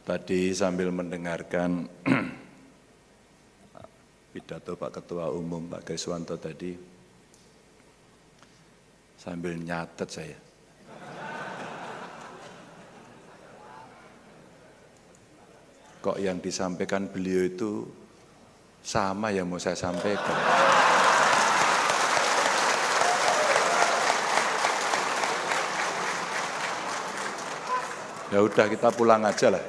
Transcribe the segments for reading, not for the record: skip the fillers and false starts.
Tadi sambil mendengarkan pidato Pak Ketua Umum Pak Kriswanto tadi, sambil nyatet saya. Kok yang disampaikan beliau itu sama yang mau saya sampaikan. Ya udah kita pulang aja lah.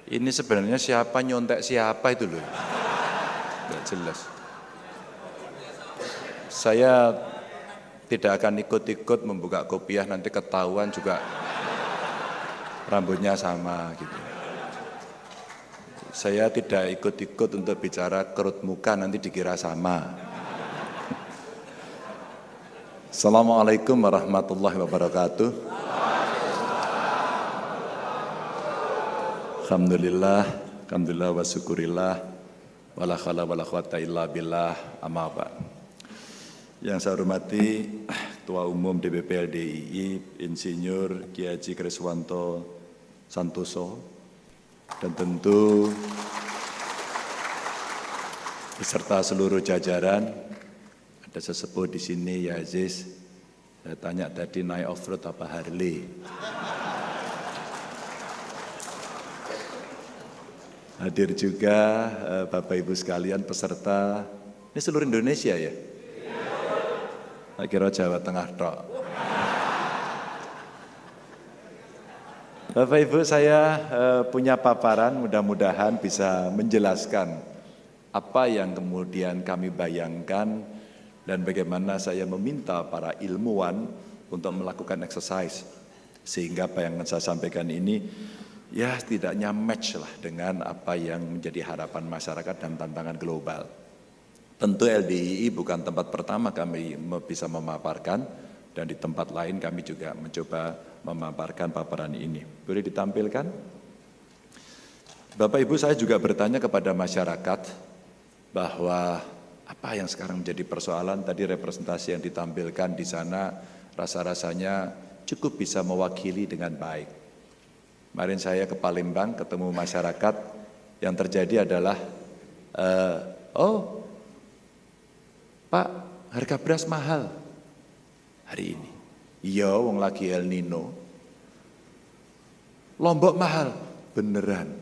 Ini sebenarnya siapa nyontek siapa itu loh. Nggak jelas. Saya tidak akan ikut-ikut membuka kopiah, nanti ketahuan juga rambutnya sama gitu. Saya tidak ikut-ikut untuk bicara kerut muka, nanti dikira sama. Assalamualaikum warahmatullahi wabarakatuh. Alhamdulillah wa syukurillah, wala khala wala quwata illa billah, amma ba'd. Yang saya hormati Ketua Umum DPP LDII, Insinyur Kiai Haji Kriswanto Santoso, dan tentu beserta seluruh jajaran. Ada sesepuh di sini, ya Aziz. Saya tanya tadi naik off-road apa Harley? Hadir juga Bapak Ibu sekalian peserta, ini seluruh Indonesia ya? Saya kira Jawa Tengah tok. Bapak Ibu, saya punya paparan, mudah-mudahan bisa menjelaskan apa yang kemudian kami bayangkan dan bagaimana saya meminta para ilmuwan untuk melakukan exercise. Sehingga apa yang saya sampaikan ini ya setidaknya match lah dengan apa yang menjadi harapan masyarakat dan tantangan global. Tentu LDII bukan tempat pertama kami bisa memaparkan, dan di tempat lain kami juga mencoba memaparkan paparan ini. Boleh ditampilkan? Bapak Ibu, saya juga bertanya kepada masyarakat bahwa apa yang sekarang menjadi persoalan, tadi representasi yang ditampilkan di sana rasa-rasanya cukup bisa mewakili dengan baik. Kemarin saya ke Palembang ketemu masyarakat, yang terjadi adalah, Pak, harga beras mahal hari ini. Iya, wong lagi El Nino. Lombok mahal, beneran.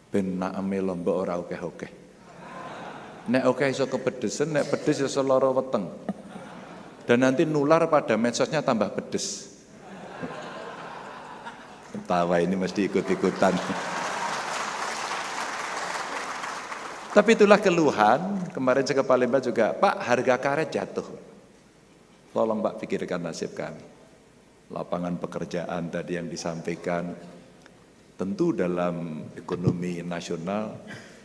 Ben naeme Lombok ora okeh-okeh. Nek okeh iso kepedesan, nek pedes iso lara weteng. Dan nanti nular pada medsosnya tambah pedes. Tawa ini mesti ikut-ikutan. Tapi itulah keluhan. Kemarin saya ke Palembang juga, Pak, harga karet jatuh. Tolong Pak pikirkan nasib kami. Lapangan pekerjaan tadi yang disampaikan. Tentu dalam ekonomi nasional,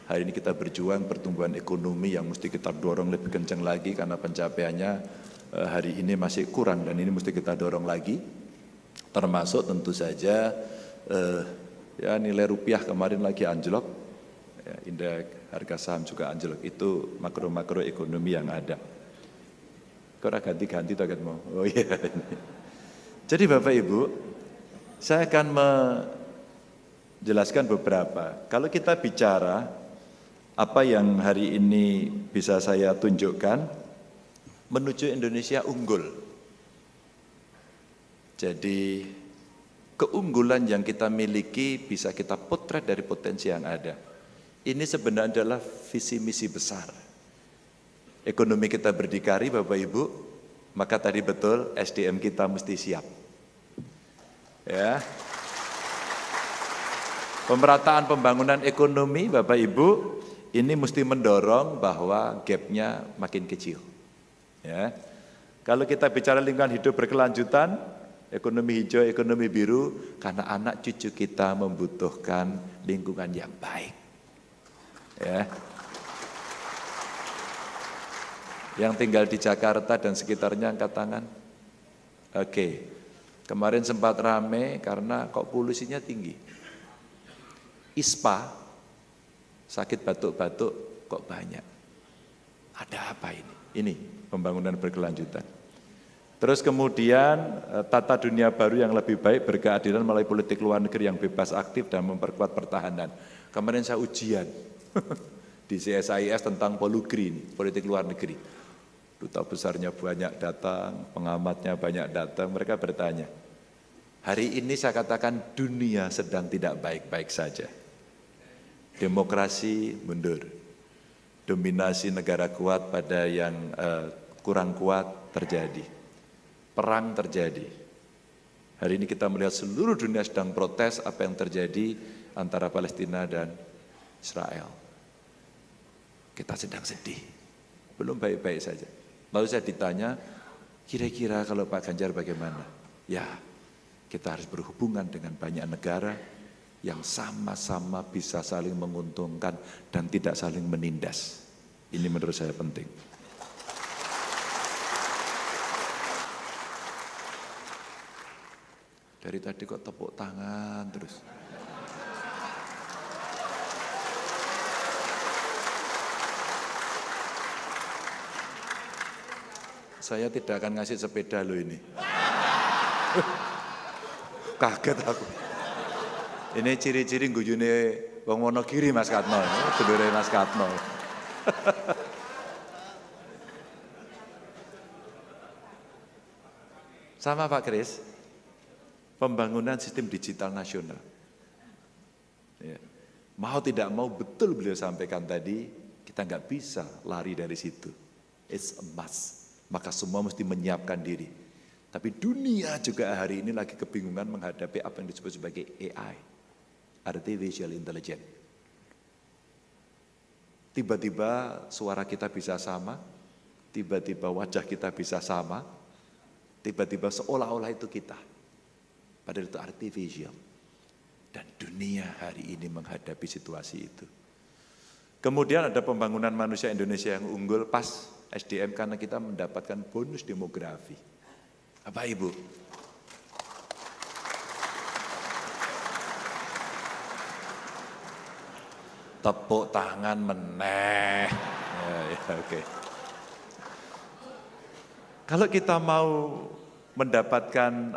hari ini kita berjuang pertumbuhan ekonomi yang mesti kita dorong lebih kencang lagi karena pencapaiannya hari ini masih kurang dan ini mesti kita dorong lagi. Termasuk tentu saja ya nilai rupiah kemarin lagi anjlok, ya, indeks harga saham juga anjlok. Itu makro-makro ekonomi yang ada. Kok ganti-ganti target mau? Oh iya. Jadi Bapak Ibu, saya akan menjelaskan beberapa. Kalau kita bicara apa yang hari ini bisa saya tunjukkan menuju Indonesia unggul. Jadi keunggulan yang kita miliki bisa kita potret dari potensi yang ada. Ini sebenarnya adalah visi misi besar. Ekonomi kita berdikari Bapak Ibu, maka tadi betul SDM kita mesti siap. Ya. Pemerataan pembangunan ekonomi Bapak Ibu, ini mesti mendorong bahwa gapnya makin kecil. Ya. Kalau kita bicara lingkungan hidup berkelanjutan, ekonomi hijau, ekonomi biru, karena anak cucu kita membutuhkan lingkungan yang baik. Ya. Yang tinggal di Jakarta dan sekitarnya angkat tangan. Oke. Kemarin sempat rame karena kok polusinya tinggi. ISPA sakit batuk-batuk kok banyak. Ada apa ini? Ini pembangunan berkelanjutan. Terus kemudian tata dunia baru yang lebih baik berkeadilan melalui politik luar negeri yang bebas aktif dan memperkuat pertahanan. Kemarin saya ujian di CSIS tentang Polugri, politik luar negeri. Duta besarnya banyak datang, pengamatnya banyak datang, mereka bertanya, hari ini saya katakan dunia sedang tidak baik-baik saja. Demokrasi mundur, dominasi negara kuat pada yang kurang kuat terjadi. Perang terjadi. Hari ini kita melihat seluruh dunia sedang protes apa yang terjadi antara Palestina dan Israel. Kita sedang sedih, belum baik-baik saja. Lalu saya ditanya, kira-kira kalau Pak Ganjar bagaimana? Ya, kita harus berhubungan dengan banyak negara yang sama-sama bisa saling menguntungkan dan tidak saling menindas. Ini menurut saya penting. Dari tadi kok tepuk tangan terus. Saya tidak akan ngasih sepeda lo ini. Kaget aku. Ini ciri-ciri guyune wong Wonogiri Mas Katno. Dulure Mas Katno. Sama Pak Kris. Pembangunan sistem digital nasional. Ya. Mau tidak mau betul beliau sampaikan tadi, kita nggak bisa lari dari situ. It's a must. Maka semua mesti menyiapkan diri. Tapi dunia juga hari ini lagi kebingungan menghadapi apa yang disebut sebagai AI, Artificial Intelligence. Tiba-tiba suara kita bisa sama, tiba-tiba wajah kita bisa sama, tiba-tiba seolah-olah itu kita. Padahal itu artificial. Dan dunia hari ini menghadapi situasi itu. Kemudian ada pembangunan manusia Indonesia yang unggul pas SDM karena kita mendapatkan bonus demografi. Apa Ibu? Tepuk tangan meneh. Ya, oke. Kalau kita mau mendapatkan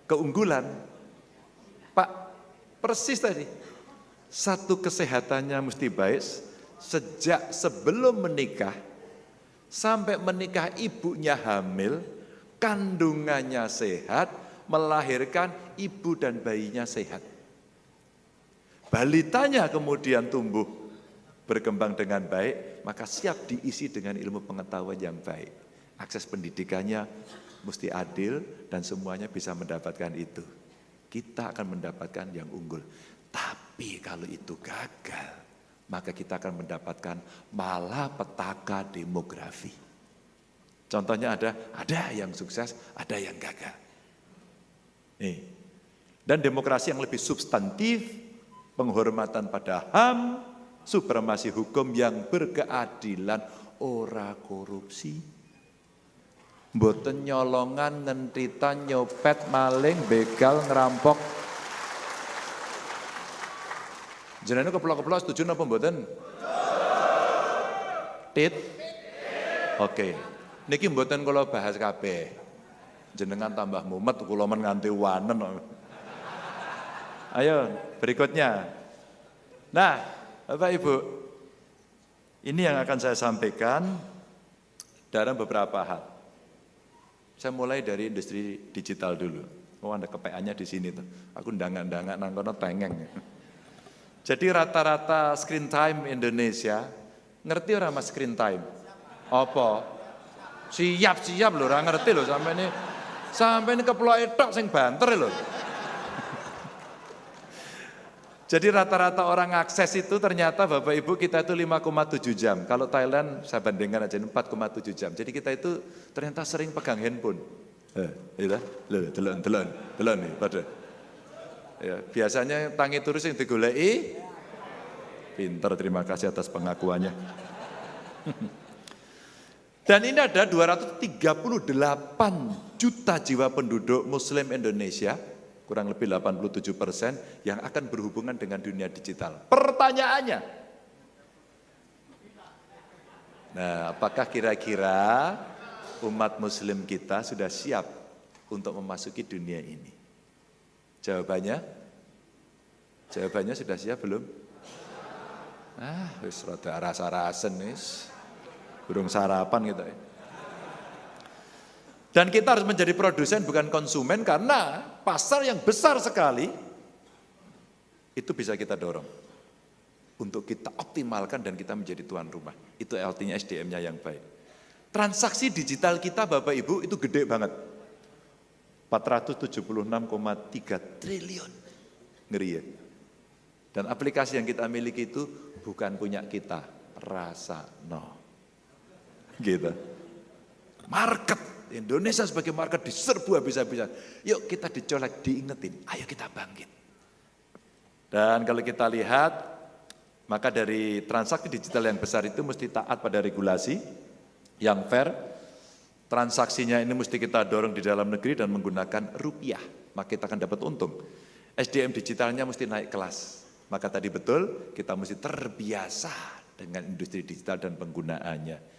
keunggulan, Pak, persis tadi. Satu, kesehatannya mesti baik sejak sebelum menikah sampai menikah, ibunya hamil, kandungannya sehat, melahirkan ibu dan bayinya sehat. Balitanya kemudian tumbuh berkembang dengan baik, maka siap diisi dengan ilmu pengetahuan yang baik. Akses pendidikannya mesti adil dan semuanya bisa mendapatkan itu. Kita akan mendapatkan yang unggul. Tapi kalau itu gagal, maka kita akan mendapatkan malapetaka demografi. Contohnya ada yang sukses, ada yang gagal. Dan demokrasi yang lebih substantif, penghormatan pada HAM, supremasi hukum yang berkeadilan, ora korupsi. Mboten nyolongan, ngentritan, nyopet, maling, begal, ngerampok. Jenengan keplok-keplok setuju napa mboten? Tit? Oke. Niki mboten kula bahas kabeh. Jenengan tambah mumet kula men nganti wanen. Ayo, berikutnya. Nah, Bapak Ibu, ini yang akan saya sampaikan dalam beberapa hal. Saya mulai dari industri digital dulu. Oh, ada KPA-nya di sini tuh. Aku ndangak-ndangak nang kono tengeng. Jadi rata-rata screen time Indonesia, ngerti ora Mas screen time? Apa? Siap lho, ora ngerti lho sampai ini keploke tok sing banter lho. Jadi rata-rata orang akses itu ternyata Bapak Ibu kita itu 5,7 jam. Kalau Thailand saya bandingkan aja 4,7 jam. Jadi kita itu ternyata sering pegang handphone. Delon nih pada. Ya, biasanya tangi turis yang digoleki. Pinter, terima kasih atas pengakuannya. Dan ini ada 238 juta jiwa penduduk Muslim Indonesia kurang lebih 87% yang akan berhubungan dengan dunia digital. Pertanyaannya, nah apakah kira-kira umat muslim kita sudah siap untuk memasuki dunia ini? Jawabannya sudah siap belum? Wis rada rasa-rasen wis. Burung sarapan gitu ya. Dan kita harus menjadi produsen bukan konsumen karena pasar yang besar sekali itu bisa kita dorong untuk kita optimalkan dan kita menjadi tuan rumah. Itu artinya SDM-nya yang baik. Transaksi digital kita Bapak Ibu itu gede banget. 476,3 triliun. Ngeri ya. Dan aplikasi yang kita miliki itu bukan punya kita, Rasano. Gitu. Market Indonesia sebagai market diserbu habis-habisan. Yuk kita dicolek, diingetin, ayo kita bangkit. Dan kalau kita lihat, maka dari transaksi digital yang besar itu mesti taat pada regulasi yang fair. Transaksinya ini mesti kita dorong di dalam negeri dan menggunakan rupiah, maka kita akan dapat untung. SDM digitalnya mesti naik kelas. Maka tadi betul, kita mesti terbiasa dengan industri digital dan penggunaannya.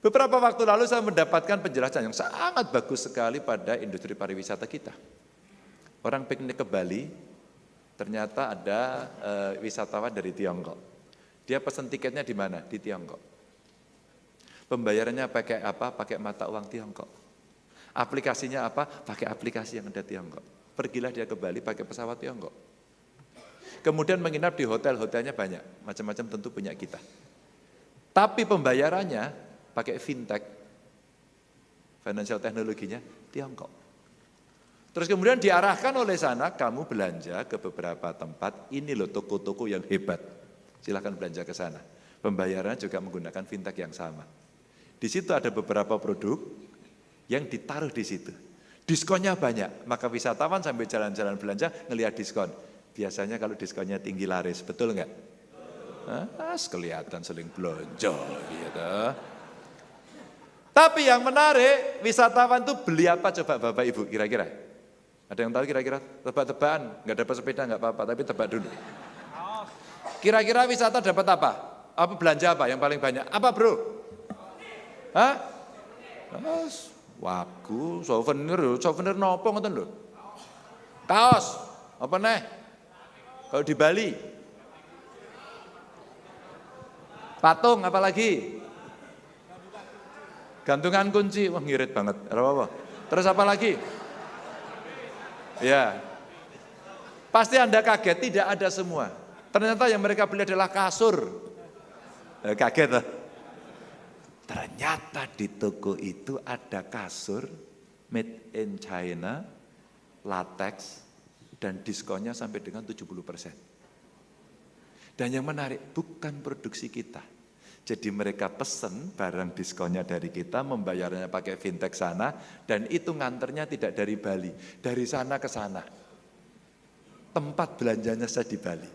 Beberapa waktu lalu saya mendapatkan penjelasan yang sangat bagus sekali pada industri pariwisata kita. Orang piknik ke Bali, ternyata ada wisatawan dari Tiongkok. Dia pesan tiketnya di mana? Di Tiongkok. Pembayarannya pakai apa? Pakai mata uang Tiongkok. Aplikasinya apa? Pakai aplikasi yang ada Tiongkok. Pergilah dia ke Bali pakai pesawat Tiongkok. Kemudian menginap di hotel-hotelnya banyak, macam-macam tentu punya kita. Tapi pembayarannya pakai fintech, financial teknologinya Tiongkok. Terus kemudian diarahkan oleh sana, kamu belanja ke beberapa tempat, ini loh toko-toko yang hebat, silahkan belanja ke sana. Pembayarannya juga menggunakan fintech yang sama. Di situ ada beberapa produk yang ditaruh di situ. Diskonnya banyak, maka wisatawan sambil jalan-jalan belanja ngelihat diskon. Biasanya kalau diskonnya tinggi laris, betul enggak? Kelihatan seling belanja gitu. Tapi yang menarik, wisatawan tuh beli apa coba Bapak Ibu kira-kira? Ada yang tahu kira-kira? Tebak-tebakan, nggak dapat sepeda nggak apa-apa, tapi tebak dulu. Kira-kira wisata dapat apa? Apa belanja apa yang paling banyak? Apa bro? Hah? Wagu, souvenir nopo ngoten lho. Kaos, apa nih? Kalau di Bali? Patung apa lagi? Gantungan kunci, wah ngirit banget. Apa? Terus apa lagi? Ya, pasti Anda kaget, tidak ada semua. Ternyata yang mereka beli adalah kasur. Kaget lah. Ternyata di toko itu ada kasur made in China, latex, dan diskonnya sampai dengan 70%. Dan yang menarik, bukan produksi kita. Jadi mereka pesen barang diskonnya dari kita, membayarnya pakai fintech sana, dan itu nganternya tidak dari Bali, dari sana ke sana. Tempat belanjanya saja di Bali.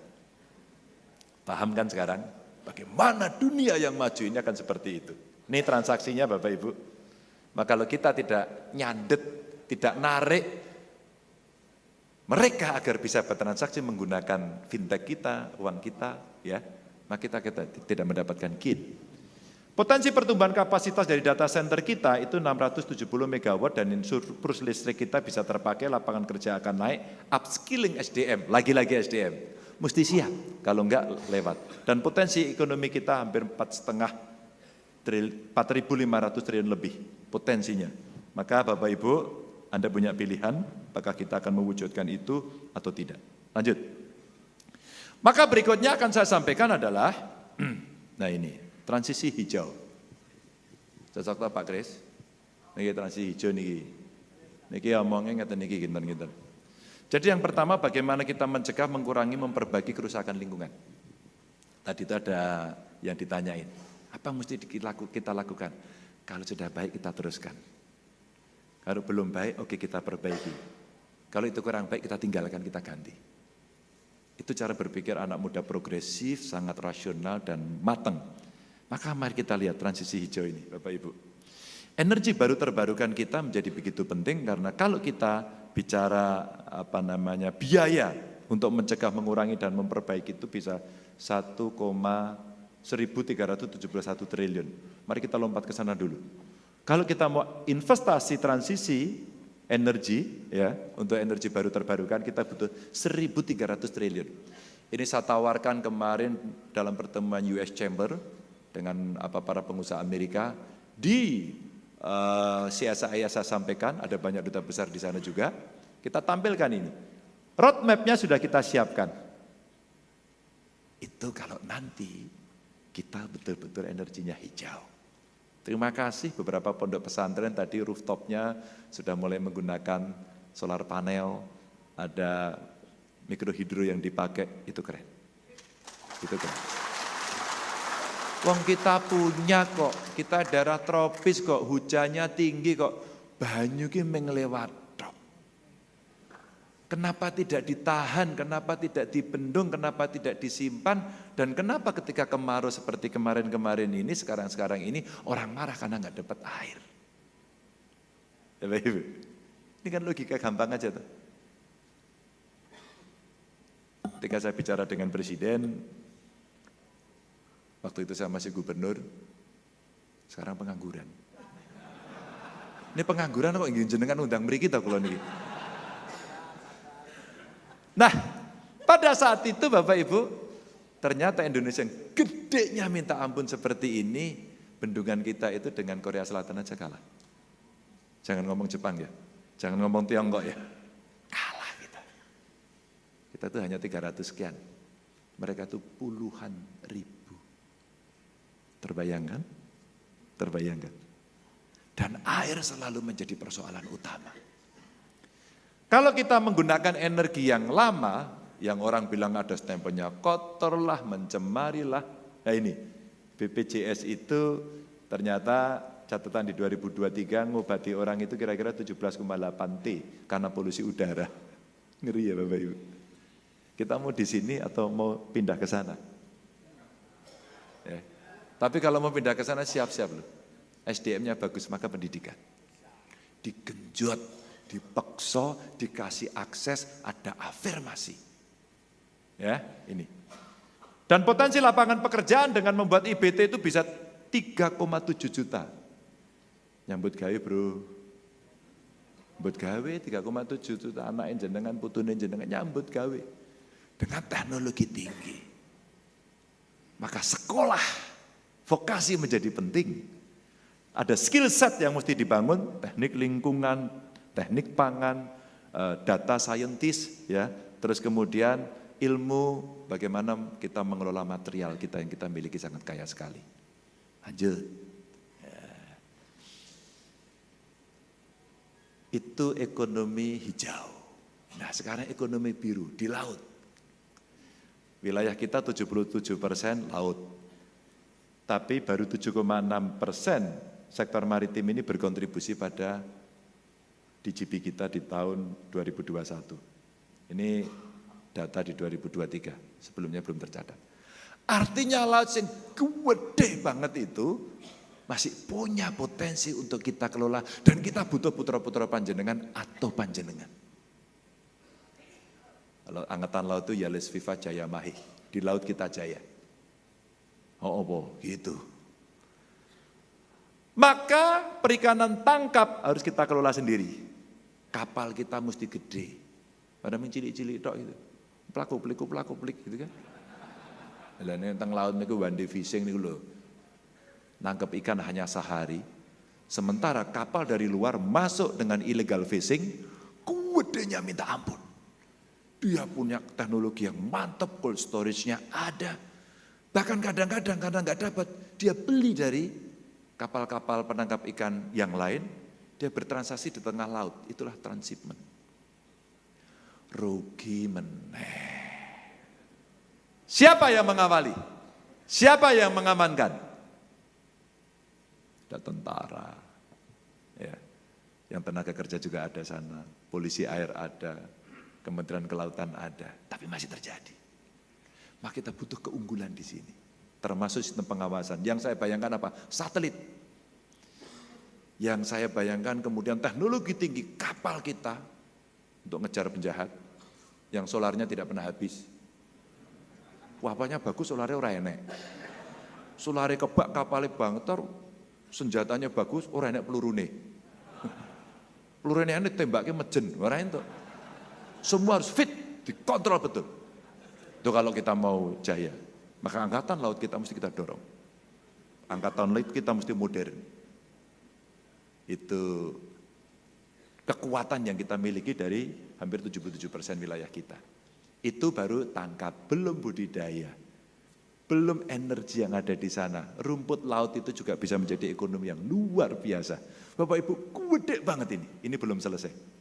Paham kan sekarang? Bagaimana dunia yang maju ini akan seperti itu. Ini transaksinya Bapak Ibu. Maka kalau kita tidak nyandet, tidak narik mereka agar bisa bertransaksi menggunakan fintech kita, uang kita, ya, maka kita tidak mendapatkan gain. Potensi pertumbuhan kapasitas dari data center kita itu 670 MW dan surplus listrik kita bisa terpakai, lapangan kerja akan naik, upskilling SDM, lagi-lagi SDM, mesti siap, kalau enggak lewat. Dan potensi ekonomi kita hampir 4.500 triliun lebih potensinya. Maka Bapak Ibu, Anda punya pilihan, apakah kita akan mewujudkan itu atau tidak. Lanjut. Maka berikutnya akan saya sampaikan adalah, nah ini, transisi hijau. Cocok tak Pak Kris? Ini transisi hijau nih. Niki omongnya ngeten niki ginten-ginten. Jadi yang pertama bagaimana kita mencegah, mengurangi, memperbaiki kerusakan lingkungan. Tadi itu ada yang ditanyain, apa mesti kita lakukan? Kalau sudah baik kita teruskan. Kalau belum baik, oke kita perbaiki. Kalau itu kurang baik kita tinggalkan, kita ganti. Itu cara berpikir anak muda progresif, sangat rasional dan matang. Maka mari kita lihat transisi hijau ini Bapak Ibu. Energi baru terbarukan kita menjadi begitu penting karena kalau kita bicara biaya untuk mencegah, mengurangi dan memperbaiki itu bisa 1,1371 triliun. Mari kita lompat ke sana dulu. Kalau kita mau investasi transisi energi ya, untuk energi baru terbarukan kita butuh 1.300 triliun. Ini saya tawarkan kemarin dalam pertemuan US Chamber dengan para pengusaha Amerika di CSI saya sampaikan, ada banyak duta besar di sana juga. Kita tampilkan ini. Roadmap-nya sudah kita siapkan. Itu kalau nanti kita betul-betul energinya hijau. Terima kasih beberapa pondok pesantren tadi rooftopnya sudah mulai menggunakan solar panel, ada mikrohidro yang dipakai, itu keren. Itu keren. Wong kita punya kok, kita daerah tropis kok, hujannya tinggi kok, banyu ki menglewat. Kenapa tidak ditahan, kenapa tidak dibendung, kenapa tidak disimpan, dan kenapa ketika kemarau seperti kemarin-kemarin ini, sekarang-sekarang ini, orang marah karena nggak dapat air. Ya, Ibu. Ini kan logika gampang aja tuh. Ketika saya bicara dengan Presiden, waktu itu saya masih gubernur, sekarang pengangguran. Ini pengangguran kok ingin jenengan undang mriki ta kula niki. Nah, pada saat itu Bapak Ibu, ternyata Indonesia yang gedenya minta ampun seperti ini, bendungan kita itu dengan Korea Selatan aja kalah. Jangan ngomong Jepang ya, jangan ngomong Tiongkok ya, kalah kita. Kita tuh hanya 300 sekian, mereka tuh puluhan ribu. Terbayangkan? Terbayangkan. Dan air selalu menjadi persoalan utama. Kalau kita menggunakan energi yang lama, yang orang bilang ada stempelnya kotor lah, mencemari lah. Nah ini, BPJS itu ternyata catatan di 2023 ngobati orang itu kira-kira 17,8 T karena polusi udara. Ngeri ya Bapak Ibu. Kita mau di sini atau mau pindah ke sana? Ya. Tapi kalau mau pindah ke sana siap-siap loh. SDM-nya bagus, maka pendidikan. Digenjot, dipaksa, dikasih akses, ada afirmasi. Ya, ini. Dan potensi lapangan pekerjaan dengan membuat IBT itu bisa 3,7 juta. Nyambut gawe bro. Nyambut gawe 3,7 juta anak jenengan, putune jenengan nyambut gawe. Dengan teknologi tinggi. Maka sekolah, vokasi menjadi penting. Ada skill set yang mesti dibangun, teknik lingkungan, teknik pangan, data scientist, ya. Terus kemudian ilmu bagaimana kita mengelola material kita yang kita miliki sangat kaya sekali. Lanjut. Ya. Itu ekonomi hijau. Nah sekarang ekonomi biru di laut. Wilayah kita 77% laut. Tapi baru 7,6% sektor maritim ini berkontribusi pada DGP kita di tahun 2021. Ini data di 2023, sebelumnya belum tercatat. Artinya laut yang gede banget itu masih punya potensi untuk kita kelola dan kita butuh putra-putra panjenengan atau panjenengan. Kalau angkatan laut itu Yales Viva Jaya Mahih, di laut kita jaya. Oh, gitu. Maka perikanan tangkap harus kita kelola sendiri. Kapal kita mesti gede. Pada mencilik-cilik tok gitu. Pelaku-pelik gitu kan. Lah nek teng laut niku one day fishing niku lho. Nangkep ikan hanya sehari. Sementara kapal dari luar masuk dengan illegal fishing, gedenya minta ampun. Dia punya teknologi yang mantap, cold storage-nya ada. Bahkan kadang-kadang karena nggak dapat, dia beli dari kapal-kapal penangkap ikan yang lain, dia bertransaksi di tengah laut, itulah transshipment. Rugi meneh. Siapa yang mengawali? Siapa yang mengamankan? Ada tentara, ya, yang tenaga kerja juga ada sana, polisi air ada, Kementerian Kelautan ada, tapi masih terjadi. Maka kita butuh keunggulan di sini. Termasuk sistem pengawasan. Yang saya bayangkan apa? Satelit. Yang saya bayangkan kemudian teknologi tinggi kapal kita untuk ngejar penjahat, yang solarnya tidak pernah habis. Wapanya bagus, solarnya ora enek. Solarnya kebak, kapalnya bangeter, senjatanya bagus, ora enek pelurune. Pelurune enek tembaknya mejen, ora ento. Semua harus fit, dikontrol betul. Itu kalau kita mau jaya. Maka angkatan laut kita mesti kita dorong. Angkatan laut kita mesti modern. Itu kekuatan yang kita miliki dari hampir 77% wilayah kita. Itu baru tangkap, belum budidaya. Belum energi yang ada di sana. Rumput laut itu juga bisa menjadi ekonomi yang luar biasa. Bapak Ibu, gede banget ini. Ini belum selesai.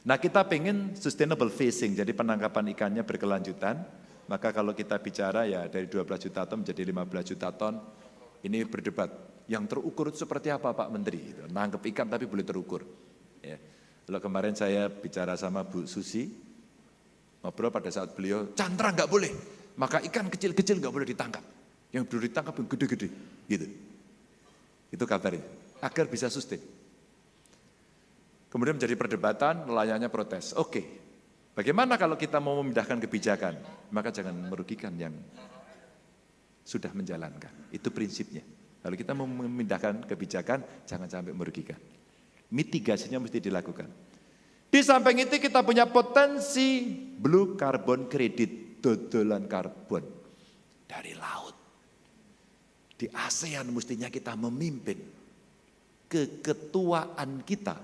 Nah, kita pengen sustainable fishing, jadi penangkapan ikannya berkelanjutan. Maka kalau kita bicara ya dari 12 juta ton menjadi 15 juta ton, ini berdebat. Yang terukur itu seperti apa Pak Menteri? Nangkep ikan tapi boleh terukur. Ya. Kalau kemarin saya bicara sama Bu Susi, ngobrol pada saat beliau, cantrang nggak boleh, maka ikan kecil-kecil nggak boleh ditangkap. Yang boleh ditangkap yang gede-gede, gitu. Itu kabarnya, agar bisa sustain. Kemudian menjadi perdebatan, nelayannya protes. Oke, bagaimana kalau kita mau memindahkan kebijakan? Maka jangan merugikan yang sudah menjalankan. Itu prinsipnya. Kalau kita mau memindahkan kebijakan, jangan sampai merugikan. Mitigasinya mesti dilakukan. Di samping itu kita punya potensi blue carbon credit, dodolan karbon dari laut. Di ASEAN mestinya kita memimpin keketuaan kita,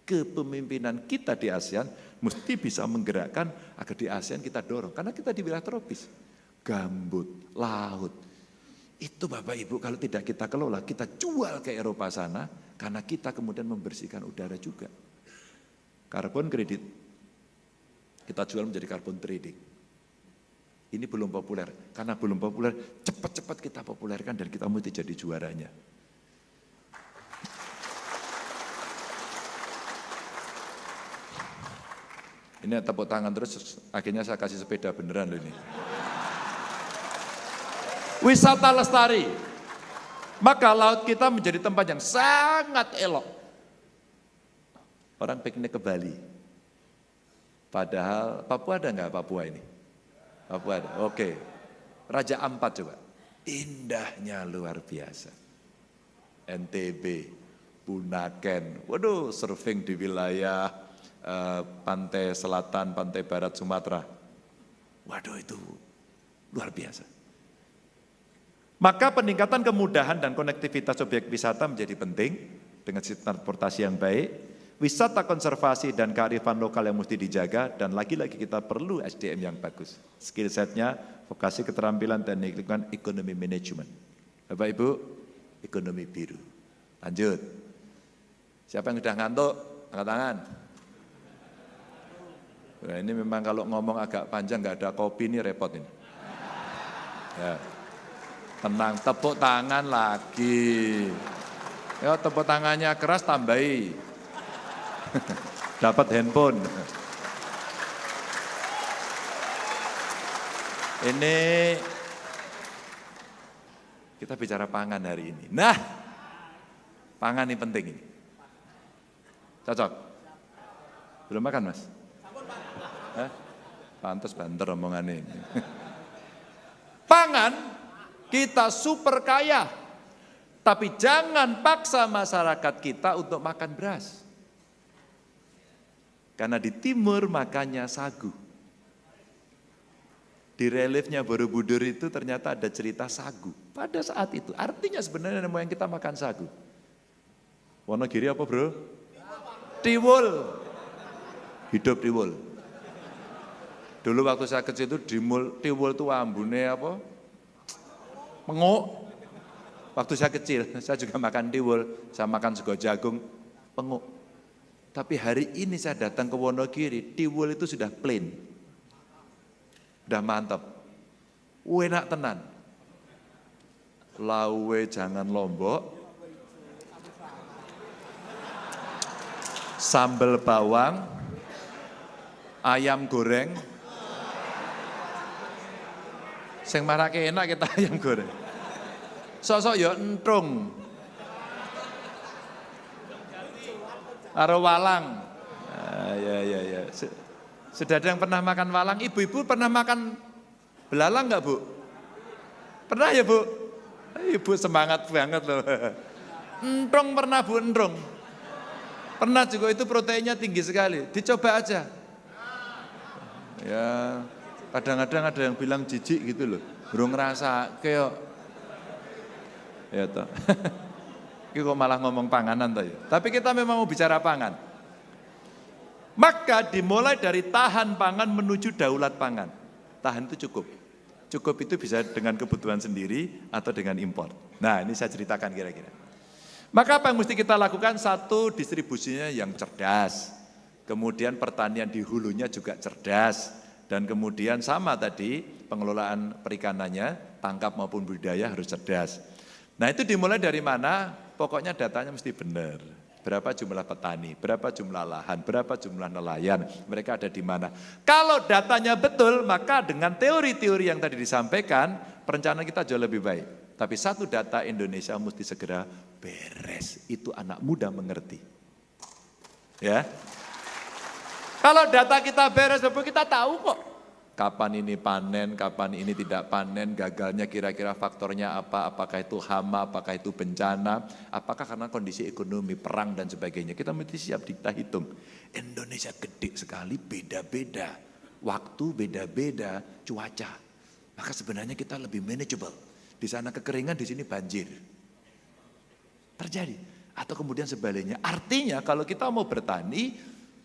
kepemimpinan kita di ASEAN mesti bisa menggerakkan agar di ASEAN kita dorong. Karena kita di wilayah tropis, gambut, laut. Itu Bapak Ibu kalau tidak kita kelola, kita jual ke Eropa sana, karena kita kemudian membersihkan udara juga. Karbon kredit, kita jual menjadi karbon trading. Ini belum populer, karena belum populer, cepat-cepat kita populerkan dan kita mesti jadi juaranya. Ini tepuk tangan terus, akhirnya saya kasih sepeda beneran loh ini. Wisata lestari, maka laut kita menjadi tempat yang sangat elok. Orang piknik ke Bali, padahal Papua ada nggak Papua ini? Papua ada, oke. Raja Ampat coba, indahnya luar biasa. NTB, Bunaken, waduh surfing di wilayah pantai selatan, pantai barat Sumatera. Waduh itu luar biasa. Maka peningkatan kemudahan dan konektivitas objek wisata menjadi penting dengan sistem transportasi yang baik, wisata konservasi dan kearifan lokal yang mesti dijaga, dan lagi-lagi kita perlu SDM yang bagus. Skill setnya, vokasi keterampilan dan lingkungan ekonomi manajemen. Bapak Ibu, ekonomi biru. Lanjut. Siapa yang sudah ngantuk? Angkat tangan. Nah, ini memang kalau ngomong agak panjang nggak ada kopi ini repot ini. Ya. Tenang, tepuk tangan lagi. Ya, tepuk tangannya keras tambahi. Dapat handphone. Ini kita bicara pangan hari ini. Nah, pangan ini penting ini. Cocok? Belum makan, Mas? Pantes banter omongannya ini. Pangan kita super kaya, tapi jangan paksa masyarakat kita untuk makan beras. Karena di timur makannya sagu. Di reliefnya Borobudur itu ternyata ada cerita sagu. Pada saat itu, artinya sebenarnya yang kita makan sagu. Wonogiri apa bro? Tiwul. Hidup tiwul. Dulu waktu saya kecil itu tiwul itu ambune apa? Penguk. Waktu saya kecil, saya juga makan tiwul, saya makan sego jagung, penguk. Tapi hari ini saya datang ke Wonogiri, tiwul itu sudah plain. Udah mantap. Enak tenan. Lawe jangan lombok. Sambal bawang, ayam goreng. Sing marake enak kita ayam goreng. Sosok ya entung. Karo walang. Ya. Sudah ada yang pernah makan walang? Ibu-ibu pernah makan belalang enggak, Bu? Pernah ya, Bu? Ibu semangat banget loh. Entrong pernah, Bu, entrong. Pernah juga, itu proteinnya tinggi sekali. Dicoba aja. Ya, kadang-kadang ada yang bilang jijik gitu loh. Belum ngerasa kayak ya toh. Ini kok malah ngomong panganan toh ya. Tapi kita memang mau bicara pangan. Maka dimulai dari tahan pangan menuju daulat pangan. Tahan itu cukup. Cukup itu bisa dengan kebutuhan sendiri atau dengan impor. Nah, ini saya ceritakan kira-kira. Maka apa yang mesti kita lakukan? Satu, distribusinya yang cerdas. Kemudian pertanian di hulunya juga cerdas. Dan kemudian sama tadi, pengelolaan perikanannya, tangkap maupun budidaya harus cerdas. Nah, itu dimulai dari mana? Pokoknya datanya mesti benar. Berapa jumlah petani, berapa jumlah lahan, berapa jumlah nelayan, mereka ada di mana. Kalau datanya betul, maka dengan teori-teori yang tadi disampaikan, perencanaan kita jauh lebih baik. Tapi satu data Indonesia mesti segera beres. Itu anak muda mengerti. Ya. Kalau data kita beres, kita tahu kok. Kapan ini panen, kapan ini tidak panen, gagalnya kira-kira faktornya apa, apakah itu hama, apakah itu bencana, apakah karena kondisi ekonomi, perang dan sebagainya. Kita mesti siap kita hitung. Indonesia gede sekali, beda-beda. Waktu beda-beda, cuaca. Maka sebenarnya kita lebih manageable. Di sana kekeringan, di sini banjir. Terjadi. Atau kemudian sebaliknya. Artinya kalau kita mau bertani,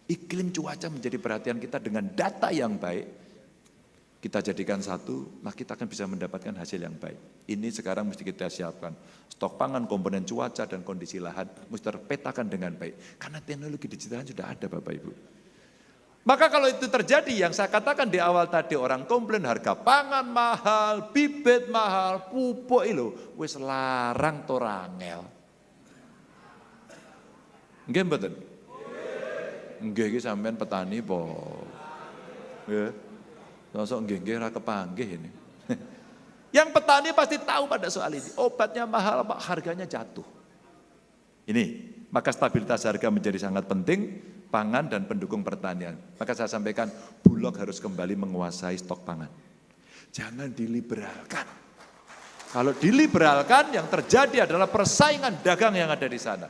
iklim cuaca menjadi perhatian kita dengan data yang baik. Kita jadikan satu, maka kita akan bisa mendapatkan hasil yang baik. Ini sekarang mesti kita siapkan. Stok pangan, komponen cuaca, dan kondisi lahan mesti terpetakan dengan baik. Karena teknologi digital sudah ada Bapak Ibu. Maka kalau itu terjadi, yang saya katakan di awal tadi, orang komplain harga pangan mahal, bibit mahal, pupuk itu, wis larang torangel. Nggih mboten? Nggih iki sampean petani po. Nggih. Sosok nggih ra kepanggih ini. Yang petani pasti tahu pada soal ini. Obatnya mahal, Pak, harganya jatuh. Ini, maka stabilitas harga menjadi sangat penting, pangan dan pendukung pertanian. Maka saya sampaikan, Bulog harus kembali menguasai stok pangan. Jangan diliberalkan. Kalau diliberalkan, yang terjadi adalah persaingan dagang yang ada di sana.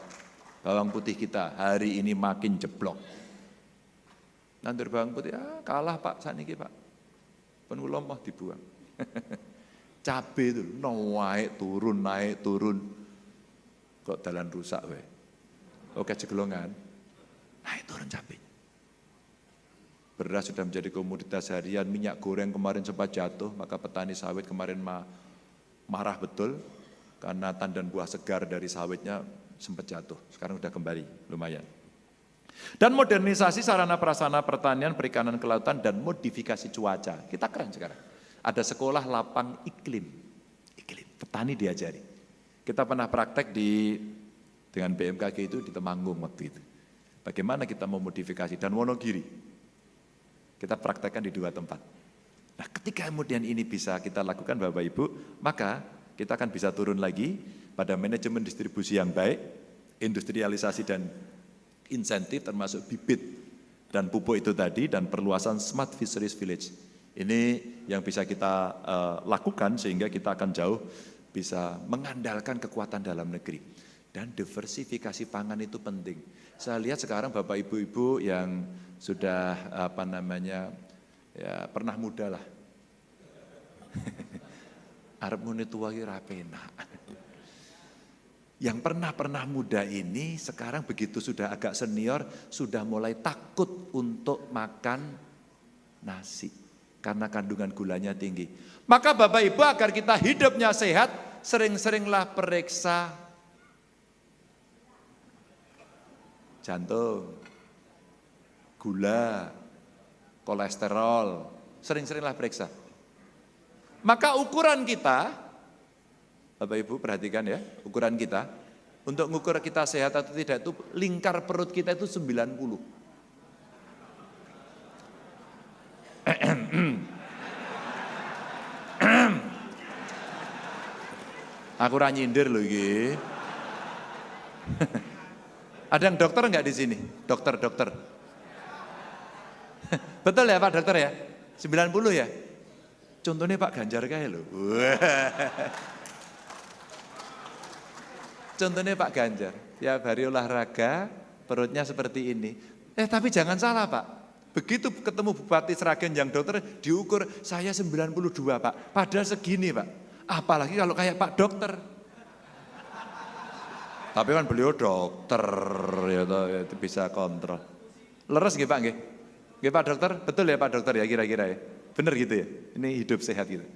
Bawang putih kita hari ini makin jeblok. Nanti bawang putih, kalah Pak, saniki Pak. Penulom mau dibuang. Cabai itu naik turun. Kok dalan rusak we. Oke jegelongan. Naik turun cabai. Beras sudah menjadi komoditas harian, minyak goreng kemarin sempat jatuh, maka petani sawit kemarin marah betul karena tandan buah segar dari sawitnya sempat jatuh. Sekarang sudah kembali, lumayan. Dan modernisasi sarana prasarana pertanian, perikanan, kelautan, dan modifikasi cuaca. Kita keren sekarang. Ada sekolah lapang iklim, petani diajari. Kita pernah praktek dengan BMKG itu di Temanggung waktu itu. Bagaimana kita memodifikasi, dan Wonogiri. Kita praktekkan di 2 tempat. Nah, ketika kemudian ini bisa kita lakukan Bapak Ibu, maka kita akan bisa turun lagi pada manajemen distribusi yang baik, industrialisasi dan insentif termasuk bibit dan pupuk itu tadi, dan perluasan Smart Fisheries Village. Ini yang bisa kita lakukan sehingga kita akan jauh bisa mengandalkan kekuatan dalam negeri. Dan diversifikasi pangan itu penting. Saya lihat sekarang Bapak Ibu-ibu yang sudah pernah muda lah. Arep muni tua ki ra penak. Yang pernah muda ini sekarang begitu sudah agak senior, sudah mulai takut untuk makan nasi. Karena kandungan gulanya tinggi. Maka Bapak Ibu agar kita hidupnya sehat, sering-seringlah periksa jantung, gula, kolesterol, sering-seringlah periksa. Maka ukuran kita, Bapak Ibu perhatikan ya, ukuran kita, untuk mengukur kita sehat atau tidak itu lingkar perut kita itu 90. Aku ora nyindir loh iki. Ada yang dokter enggak di sini? Dokter. Betul ya Pak Dokter ya? 90 ya? Contohnya Pak Ganjar kayak loh. Contohnya Pak Ganjar, ya hari olahraga, perutnya seperti ini. Tapi jangan salah Pak, begitu ketemu Bupati Sragen yang dokter, diukur saya 92 Pak, padahal segini Pak. Apalagi kalau kayak Pak Dokter. Tapi kan beliau dokter, ya itu bisa kontrol. Leres nggih Pak nggih? Nggih Pak Dokter, betul ya Pak Dokter ya kira-kira ya? Bener gitu ya? Ini hidup sehat gitu.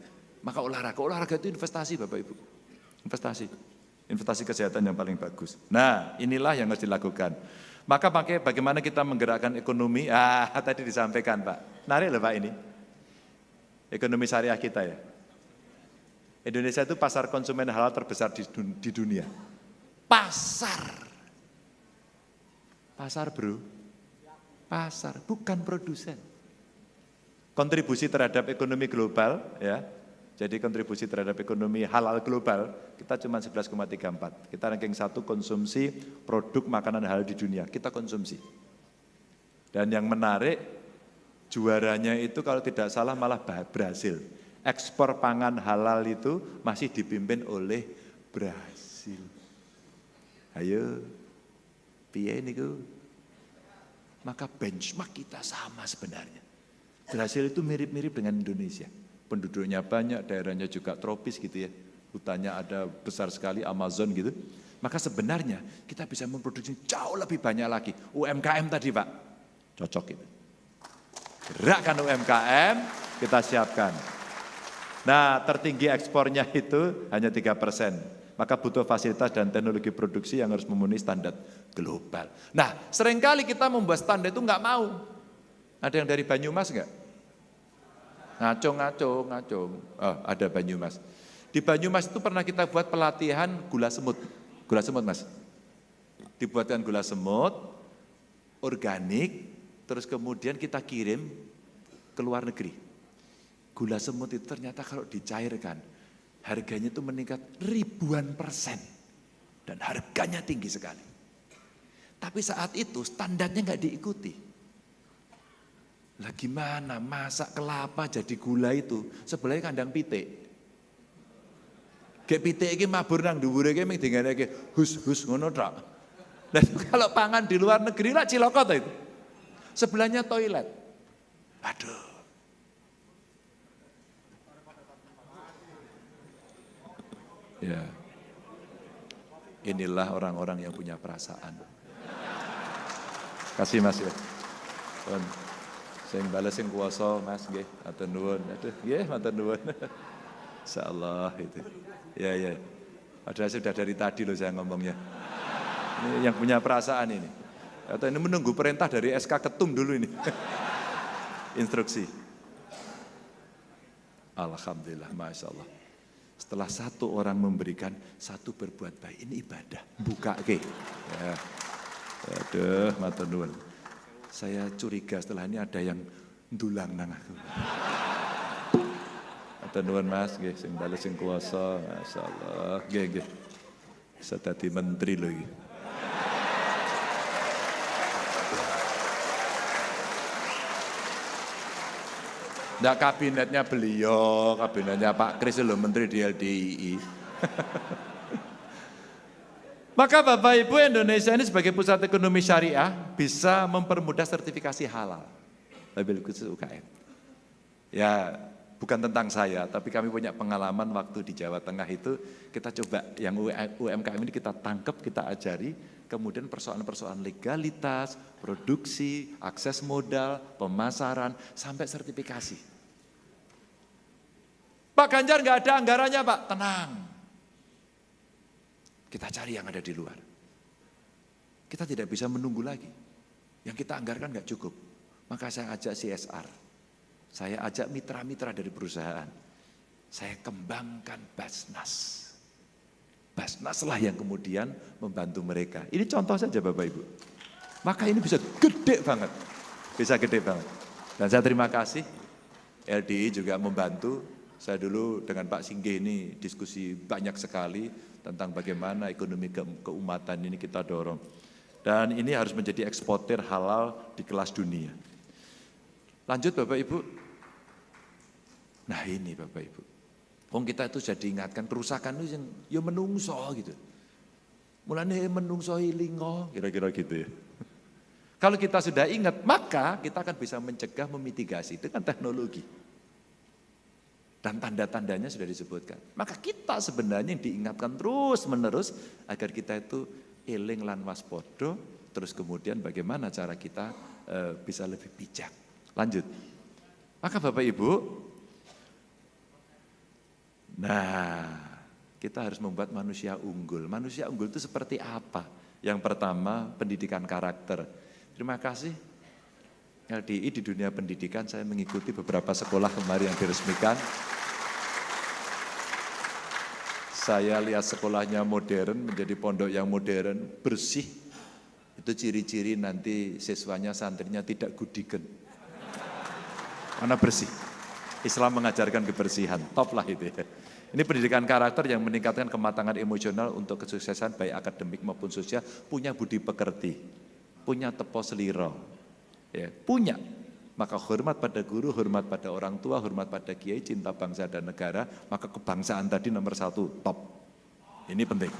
Maka olahraga itu investasi Bapak Ibu. Investasi kesehatan yang paling bagus. Nah, inilah yang harus dilakukan. Maka bagaimana kita menggerakkan ekonomi? Tadi disampaikan Pak. Menarik loh Pak ini. Ekonomi syariah kita ya. Indonesia itu pasar konsumen halal terbesar di dunia. Pasar bro. Pasar, bukan produsen. Kontribusi terhadap ekonomi global ya. Jadi kontribusi terhadap ekonomi halal global, kita cuma 11,34. Kita ranking 1 konsumsi produk makanan halal di dunia, kita konsumsi. Dan yang menarik, juaranya itu kalau tidak salah malah Brasil. Ekspor pangan halal itu masih dipimpin oleh Brasil. Ayo, piye niku? Maka benchmark kita sama sebenarnya. Brasil itu mirip-mirip dengan Indonesia. Penduduknya banyak, daerahnya juga tropis gitu ya. Hutannya ada besar sekali, Amazon gitu. Maka sebenarnya kita bisa memproduksi jauh lebih banyak lagi. UMKM tadi Pak, cocok gitu. Gerakkan UMKM, kita siapkan. Nah tertinggi ekspornya itu hanya 3%. Maka butuh fasilitas dan teknologi produksi yang harus memenuhi standar global. Nah seringkali kita membuat standar itu nggak mau. Ada yang dari Banyumas nggak? Ngaco. Oh, ada Banyumas. Di Banyumas itu pernah kita buat pelatihan gula semut. Gula semut Mas. Dibuatkan gula semut, organik, terus kemudian kita kirim ke luar negeri. Gula semut itu ternyata kalau dicairkan, harganya itu meningkat ribuan persen. Dan harganya tinggi sekali. Tapi saat itu standarnya nggak diikuti. Lah gimana masak kelapa jadi gula itu sebelahnya kandang pitik. Kayak pitik iki mabur nang dhuwure iki mung dinganake hus ngono tok. Lah kalau pangan di luar negeri lah ciloko to itu. Sebelahnya toilet. Aduh. Ya. Inilah orang-orang yang punya perasaan. Kasih Mas ya. Sing bales sing kuwasa Mas nggih, matur nuwun. Aduh, nggih matur nuwun. Insyaallah itu. Ya. Padahal sudah dari tadi loh saya ngomongnya. Ini yang punya perasaan ini. Atau ini menunggu perintah dari SK Ketum dulu ini. Instruksi. Alhamdulillah, Masya Allah. Setelah satu orang memberikan, satu berbuat baik. Ini ibadah. Buka ke. Ya. Aduh, matur nuwun. Saya curiga setelah ini ada yang ndulang nang aku. Matur nuwun Mas, nggih sing bales sing kuwasa, masyaallah. Nggih. Bisa dadi menteri lho iki. Ndak kabinetnya beliau, kabinetnya Pak Kris lho menteri di LDII. Maka Bapak Ibu Indonesia ini sebagai pusat ekonomi syariah bisa mempermudah sertifikasi halal. Wabil khusus UKM. Ya bukan tentang saya, tapi kami punya pengalaman waktu di Jawa Tengah itu kita coba yang UMKM ini kita tangkap, kita ajari, kemudian persoalan-persoalan legalitas, produksi, akses modal, pemasaran, sampai sertifikasi. Pak Ganjar nggak ada anggarannya Pak, tenang. Kita cari yang ada di luar. Kita tidak bisa menunggu lagi. Yang kita anggarkan nggak cukup. Maka saya ajak CSR. Saya ajak mitra-mitra dari perusahaan. Saya kembangkan Basnas. Basnas lah yang kemudian membantu mereka. Ini contoh saja Bapak Ibu. Maka ini bisa gede banget. Bisa gede banget. Dan saya terima kasih. LDI juga membantu. Saya dulu dengan Pak Singgih ini diskusi banyak sekali tentang bagaimana ekonomi keumatan ini kita dorong. Dan ini harus menjadi eksportir halal di kelas dunia. Lanjut Bapak Ibu. Nah ini Bapak Ibu. Wong kita itu sudah diingatkan kerusakan itu yang menungso gitu. Mulanya menungso lingo, kira-kira gitu ya. Kalau kita sudah ingat, maka kita akan bisa mencegah, memitigasi dengan teknologi. Dan tanda-tandanya sudah disebutkan. Maka kita sebenarnya yang diingatkan terus-menerus agar kita itu eling lan waspada, terus kemudian bagaimana cara kita bisa lebih bijak. Lanjut. Maka Bapak Ibu, nah kita harus membuat manusia unggul. Manusia unggul itu seperti apa? Yang pertama, pendidikan karakter. Terima kasih LDI di dunia pendidikan, saya mengikuti beberapa sekolah kemarin yang diresmikan. Saya lihat sekolahnya modern, menjadi pondok yang modern, bersih. Itu ciri-ciri nanti siswanya, santrinya tidak gudigen. Karena bersih. Islam mengajarkan kebersihan, top lah itu ya. Ini pendidikan karakter yang meningkatkan kematangan emosional untuk kesuksesan baik akademik maupun sosial, punya budi pekerti, punya tepo seliro, ya, punya. Maka hormat pada guru, hormat pada orang tua, hormat pada kiai, cinta bangsa dan negara, maka kebangsaan tadi nomor 1, top. Ini penting.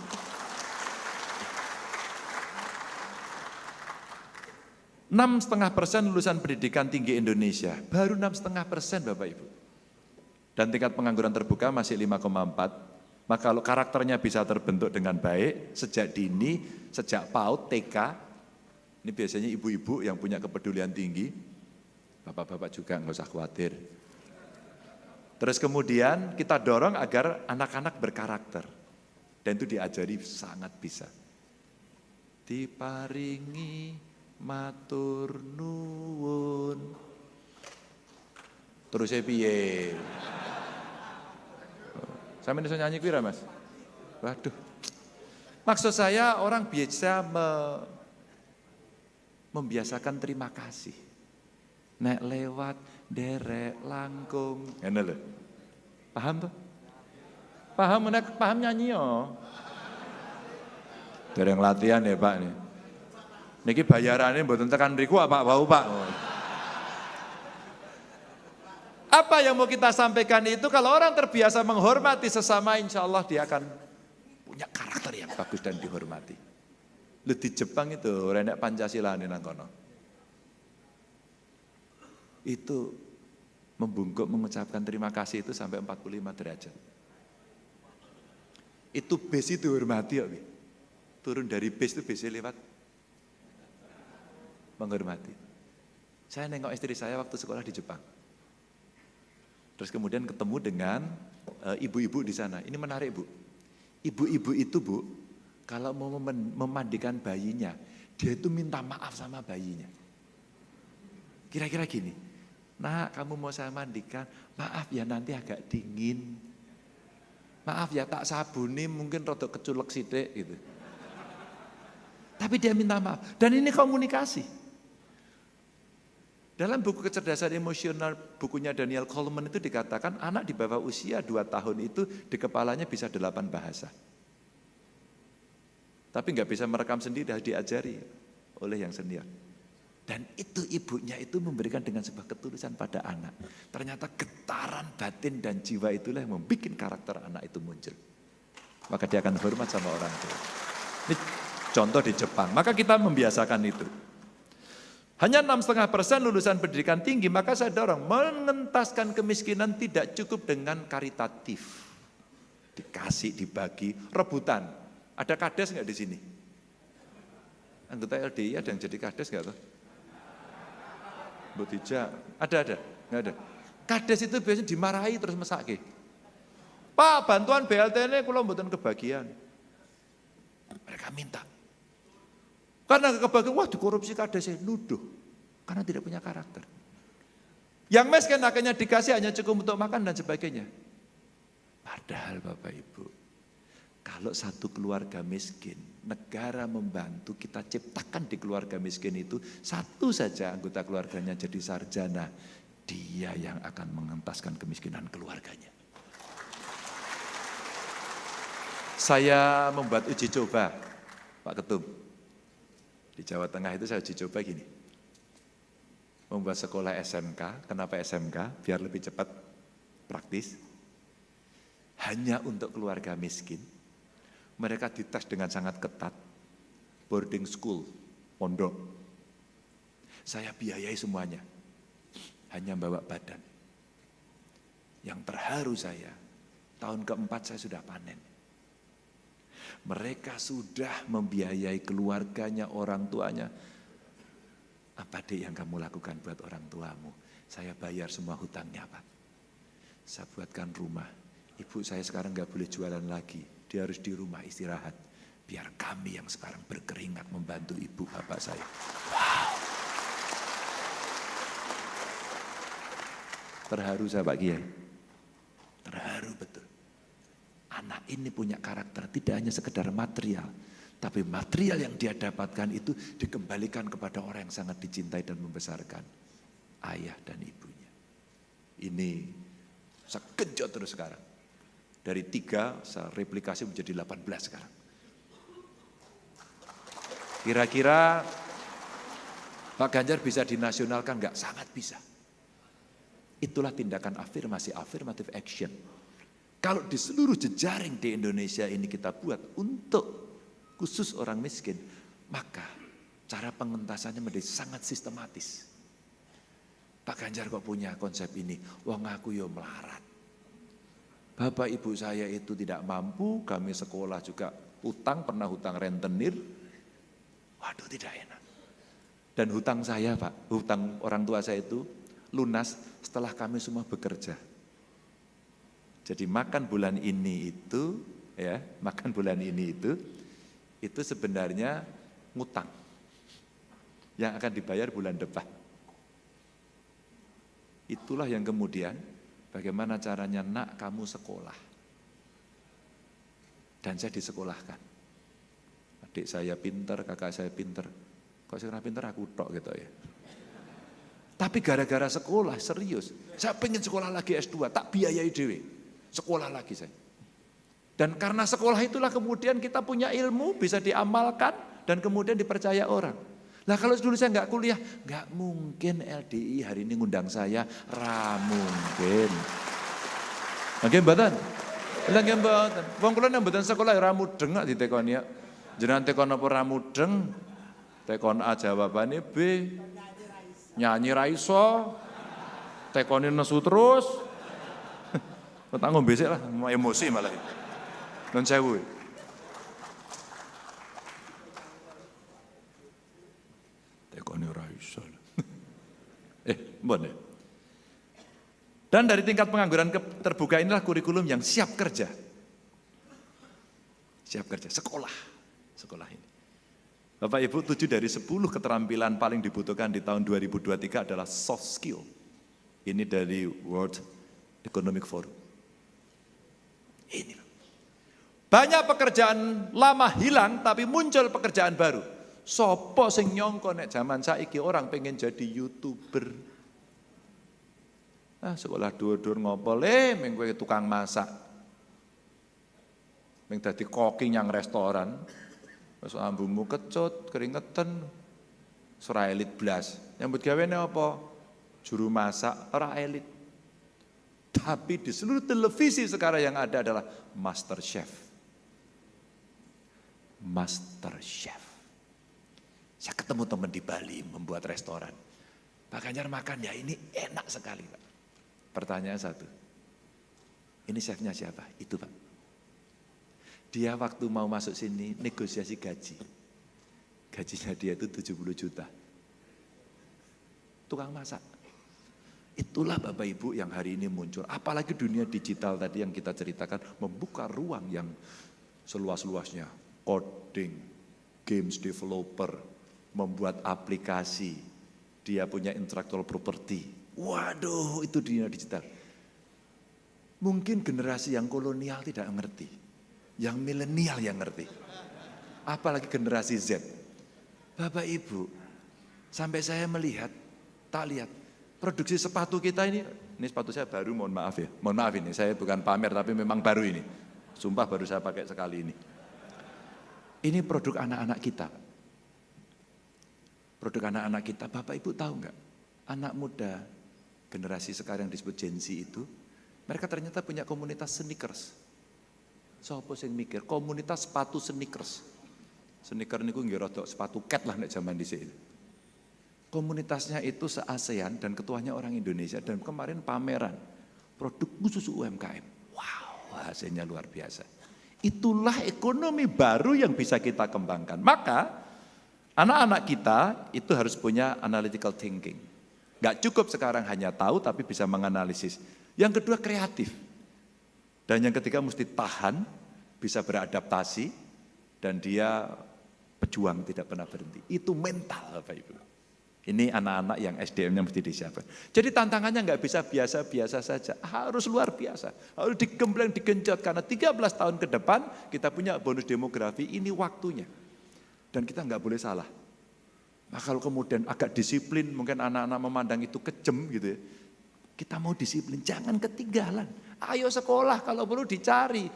Enam 6,5% lulusan pendidikan tinggi Indonesia, baru 6,5% Bapak Ibu. Dan tingkat pengangguran terbuka masih 5,4. Maka kalau karakternya bisa terbentuk dengan baik, sejak dini, sejak PAUD, TK, ini biasanya ibu-ibu yang punya kepedulian tinggi, bapak-bapak juga nggak usah khawatir. Terus kemudian kita dorong agar anak-anak berkarakter. Dan itu diajari sangat bisa. Diparingi matur nuwun. Terus piye? Sampe iso nyanyi kuwi ra, Mas? Waduh. Maksud saya orang biasa membiasakan terima kasih. Nek lewat derek langkung. Ngene lho. Paham tuh? Paham nek paham nyanyi yo. Dereng latihan ya, Pak nih. Niki bayarane mboten tekan mriku apa wau, Pak. Apa yang mau kita sampaikan itu kalau orang terbiasa menghormati sesama, insya Allah dia akan punya karakter yang bagus dan dihormati. Lu di Jepang itu renek Pancasila nih nang kono. Itu membungkuk mengucapkan terima kasih itu sampai 45 derajat. Itu base itu hormati ya. Turun dari base itu base lewat menghormati. Saya nengok istri saya waktu sekolah di Jepang. Terus kemudian ketemu dengan ibu-ibu di sana. Ini menarik Bu. Ibu-ibu itu Bu, kalau mau memandikan bayinya, dia itu minta maaf sama bayinya. Kira-kira gini, nak kamu mau saya mandikan, maaf ya nanti agak dingin. Maaf ya tak sabuni mungkin rodok keculek sithik gitu. Tapi dia minta maaf. Dan ini komunikasi. Dalam buku kecerdasan emosional bukunya Daniel Goleman itu dikatakan anak di bawah usia 2 tahun itu di kepalanya bisa 8 bahasa. Tapi nggak bisa merekam sendiri, harus diajari oleh yang senior. Dan itu ibunya itu memberikan dengan sebuah ketulusan pada anak. Ternyata getaran batin dan jiwa itulah yang membuat karakter anak itu muncul. Maka dia akan hormat sama orang tua. Ini contoh di Jepang, maka kita membiasakan itu. Hanya 6,5% lulusan pendidikan tinggi, maka saya dorong mengentaskan kemiskinan tidak cukup dengan karitatif. Dikasih, dibagi, rebutan. Ada kades nggak di sini? Anggota LDI ada yang jadi kades nggak tuh? Mbok Dija, ada? Nggak ada. Kades itu biasanya dimarahi terus mesake. Pak, bantuan BLT ini kalau mboten kebagian. Mereka minta. Karena kebagian, wah dikorupsi kades, nuduh. Karena tidak punya karakter. Yang miskin akhirnya dikasih hanya cukup untuk makan dan sebagainya. Padahal Bapak Ibu, kalau satu keluarga miskin, negara membantu kita ciptakan di keluarga miskin itu, satu saja anggota keluarganya jadi sarjana, dia yang akan mengentaskan kemiskinan keluarganya. Saya membuat uji coba, Pak Ketum. Di Jawa Tengah itu saya uji coba gini. membuat sekolah SMK. Kenapa SMK? Biar lebih cepat, praktis. Hanya untuk keluarga miskin. Mereka dites dengan sangat ketat. Boarding school, pondok. Saya biayai semuanya. Hanya bawa badan. Yang terharu saya, tahun keempat saya sudah panen. Mereka sudah membiayai keluarganya, orang tuanya. Apa dek yang kamu lakukan buat orang tuamu? Saya bayar semua hutangnya Pak. Saya buatkan rumah. Ibu saya sekarang gak boleh jualan lagi. Dia harus di rumah istirahat. Biar kami yang sekarang berkeringat membantu ibu bapak saya. Wow. Terharu saya Pak Kiai. Terharu betul. Anak ini punya karakter, tidak hanya sekedar material. Tapi material yang dia dapatkan itu dikembalikan kepada orang yang sangat dicintai dan membesarkan. Ayah dan ibunya. Ini saya genjot terus sekarang. Dari 3 saya replikasi menjadi 18 sekarang. Kira-kira Pak Ganjar bisa dinasionalkan enggak? Sangat bisa. Itulah tindakan afirmasi, affirmative action. Kalau di seluruh jejaring di Indonesia ini kita buat untuk khusus orang miskin, maka cara pengentasannya menjadi sangat sistematis. Pak Ganjar kok punya konsep ini? Wong aku yo melarat. Bapak ibu saya itu tidak mampu, kami sekolah juga hutang, pernah hutang rentenir. Waduh tidak enak. Dan hutang saya Pak, hutang orang tua saya itu lunas setelah kami semua bekerja. Jadi makan bulan ini itu, ya, makan bulan ini itu sebenarnya ngutang yang akan dibayar bulan depan. Itulah yang kemudian bagaimana caranya nak kamu sekolah. Dan saya disekolahkan. Adik saya pinter, kakak saya pinter. Kok saya pinter aku tok gitu ya. Tapi gara-gara sekolah serius, saya pengen sekolah lagi S2, tak biayai dewe. Sekolah lagi saya. Dan karena sekolah itulah kemudian kita punya ilmu, bisa diamalkan, dan kemudian dipercaya orang. Nah kalau dulu saya nggak kuliah, nggak mungkin LDI hari ini ngundang saya, mungkin. Oke mboten? Lagi mboten. Wong kula nek mboten sekolah ra mudeng di tekon ya. Jenengan tekon apa ra mudeng? Tekon A jawabane B. Nyanyi ra iso. Tekone nesu terus. Tak ngombe sik lah, emosi malah. Non sewu. Tekone ora iso. Mbon. Dan dari tingkat pengangguran terbuka inilah kurikulum yang siap kerja. Siap kerja, sekolah ini. Bapak Ibu, 7 dari 10 keterampilan paling dibutuhkan di tahun 2023 adalah soft skill. Ini dari World Economic Forum. Ini. Banyak pekerjaan lama hilang tapi muncul pekerjaan baru. Sopo sing nyongko nek zaman saiki orang pengen jadi YouTuber. Sekolah dur-dur ngopol ming kowe tukang masak. Ming dadi koki nyang restoran. Wis ambumu kecut, keringetan. Ora elit blas. Nyambut gawene apa? Juru masak ora elit. Tapi di seluruh televisi sekarang yang ada adalah Master Chef. Master Chef. Saya ketemu teman di Bali membuat restoran. Pak Ganjar makan ya ini enak sekali Pak. Pertanyaan satu. Ini chefnya siapa? Itu Pak. Dia waktu mau masuk sini negosiasi gaji. Gajinya dia itu 70 juta. Tukang masak. Itulah Bapak Ibu yang hari ini muncul. Apalagi dunia digital tadi yang kita ceritakan. Membuka ruang yang seluas-luasnya. Coding, games developer, membuat aplikasi. Dia punya intellectual property. Waduh, itu dunia digital. Mungkin generasi yang kolonial tidak ngerti. Yang milenial yang ngerti. Apalagi generasi Z. Bapak Ibu, sampai saya melihat, tak lihat, produksi sepatu kita ini sepatu saya baru, mohon maaf ya. Mohon maaf ini, saya bukan pamer tapi memang baru ini. Sumpah baru saya pakai sekali ini. Ini produk anak-anak kita. Produk anak-anak kita, Bapak Ibu tahu enggak? anak muda, generasi sekarang yang disebut Gen Z itu, mereka ternyata punya komunitas sneakers. Sopo sing mikir komunitas sepatu sneakers. Sneaker niku nggih rada sepatu cat lah nek zaman dhisik. Komunitasnya itu se-ASEAN dan ketuanya orang Indonesia dan kemarin pameran produk khusus UMKM. Wow, hasilnya luar biasa. Itulah ekonomi baru yang bisa kita kembangkan. Maka anak-anak kita itu harus punya analytical thinking. Gak cukup sekarang hanya tahu tapi bisa menganalisis. Yang kedua kreatif. Dan yang ketiga mesti tahan, bisa beradaptasi, dan dia pejuang tidak pernah berhenti. Itu mental Bapak Ibu. Ini anak-anak yang SDM-nya mesti disiapkan. Jadi tantangannya nggak bisa biasa-biasa saja, harus luar biasa. Harus digembleng, digenjot, karena 13 tahun ke depan kita punya bonus demografi, ini waktunya. Dan kita nggak boleh salah. Nah kalau kemudian agak disiplin, mungkin anak-anak memandang itu kejem gitu ya. Kita mau disiplin, jangan ketinggalan. Ayo sekolah kalau perlu dicari.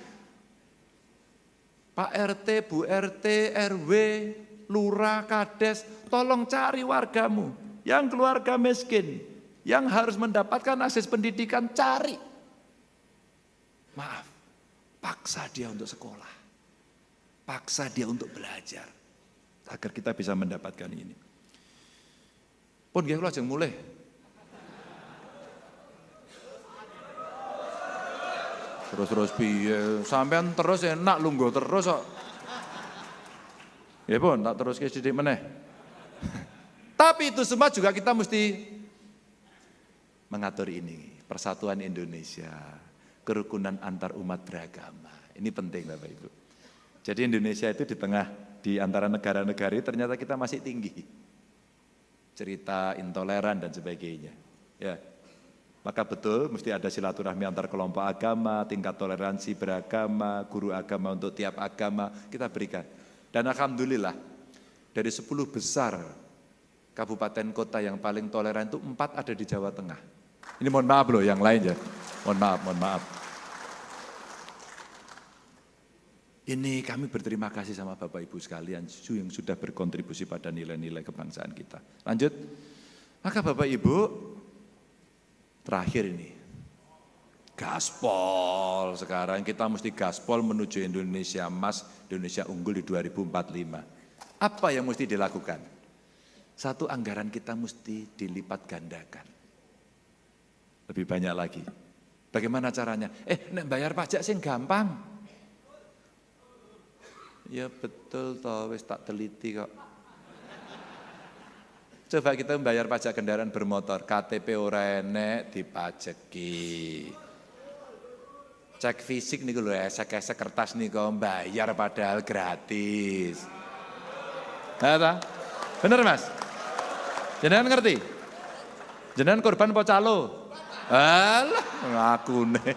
Pak RT, Bu RT, RW, Lurah, Kades, tolong cari wargamu. Yang keluarga miskin, yang harus mendapatkan akses pendidikan, cari. Maaf, paksa dia untuk sekolah. Paksa dia untuk belajar. Agar kita bisa mendapatkan ini. Pun nggih kula ajeng mulai. Terus piye? Sampean terus enak lungguh terus kok. Ya pun, tak terus ke sidik meneh. Tapi itu semua juga kita mesti mengatur ini. Persatuan Indonesia, kerukunan antar umat beragama. Ini penting Bapak Ibu. Jadi Indonesia itu di antara negara-negara itu ternyata kita masih tinggi. Cerita intoleran dan sebagainya. Ya. Maka betul mesti ada silaturahmi antar kelompok agama, tingkat toleransi beragama, guru agama untuk tiap agama kita berikan. Dan alhamdulillah dari 10 besar kabupaten kota yang paling toleran itu 4 ada di Jawa Tengah. Ini mohon maaf loh yang lain ya, mohon maaf. Ini kami berterima kasih sama Bapak Ibu sekalian yang sudah berkontribusi pada nilai-nilai kebangsaan kita. Lanjut, maka Bapak Ibu, terakhir ini, gaspol sekarang kita mesti gaspol menuju Indonesia emas, Indonesia unggul di 2045. Apa yang mesti dilakukan? Satu, anggaran kita mesti dilipat gandakan. Lebih banyak lagi. Bagaimana caranya? Nek bayar pajak sih gampang. Ya betul toh, wis tak teliti kok. Coba kita membayar pajak kendaraan bermotor, KTP ora enek dipajeki. Cek fisik niku lho, esek-esek kertas niku bayar padahal gratis. Nah, bener Mas? Jenengan ngerti? Jenengan korban apa calo? Alah, ngaku nih.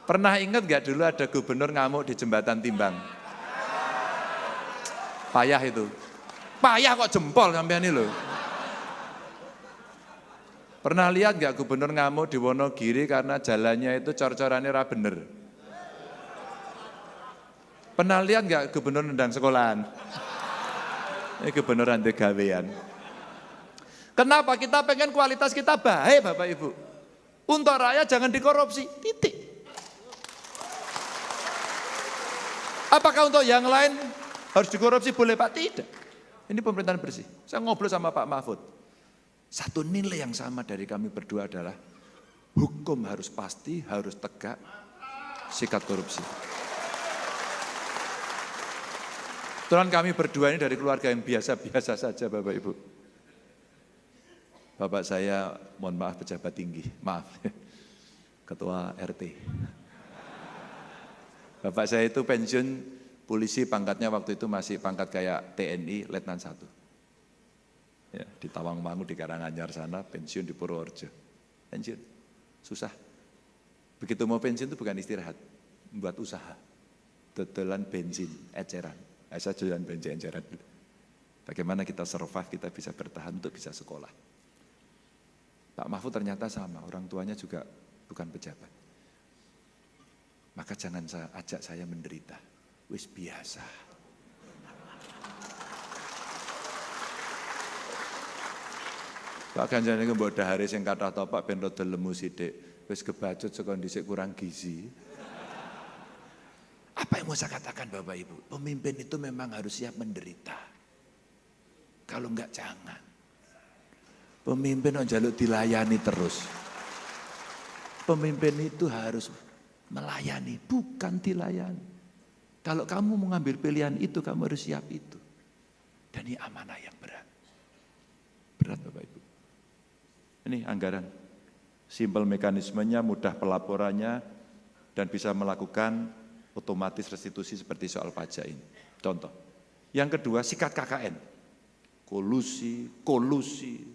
Pernah ingat gak dulu ada gubernur ngamuk di jembatan Timbang? Payah itu. Payah kok jempol sampean ini loh. Pernah lihat gak gubernur ngamuk di Wonogiri karena jalannya itu cor-corannya ora bener? Pernah lihat gak gubernur nendang sekolahan? Ini gubernur ande gawean. Kenapa? Kita pengen kualitas kita baik Bapak Ibu. Untuk rakyat jangan dikorupsi, titik. Apakah untuk yang lain harus dikorupsi? Boleh Pak? Tidak. Ini pemerintahan bersih. Saya ngobrol sama Pak Mahfud. Satu nilai yang sama dari kami berdua adalah hukum harus pasti, harus tegak, sikat korupsi. Kebetulan kami berdua ini dari keluarga yang biasa-biasa saja Bapak Ibu. Bapak saya, mohon maaf pejabat tinggi, maaf, ketua RT. Bapak saya itu pensiun polisi, pangkatnya waktu itu masih pangkat kayak TNI, Letnan 1. Ya, di Tawangmangu, di Karanganyar sana, pensiun di Purworejo. Pensiun, susah. Begitu mau pensiun itu bukan istirahat, membuat usaha. Dodolan bensin, eceran. Saya jualan bensin eceran dulu. Bagaimana kita survive, kita bisa bertahan untuk bisa sekolah. Pak Mahfud ternyata sama, orang tuanya juga bukan pejabat. Maka jangan ajak saya menderita, wis biasa. Pak Ganjar niku mbok dahare sing kathah to Pak ben rada lemu sithik. Wis kebacut saka dhisik kurang gizi. Apa yang mau saya katakan Bapak Ibu? Pemimpin itu memang harus siap menderita. Kalau enggak jangan. Pemimpin njaluk dilayani terus. Pemimpin itu harus melayani, bukan dilayani. Kalau kamu mengambil pilihan itu, kamu harus siap itu. Dan ini amanah yang berat. Berat Bapak Ibu. Ini anggaran. Simpel mekanismenya, mudah pelaporannya, dan bisa melakukan otomatis restitusi seperti soal pajak ini. Contoh. Yang kedua, sikat KKN. Kolusi,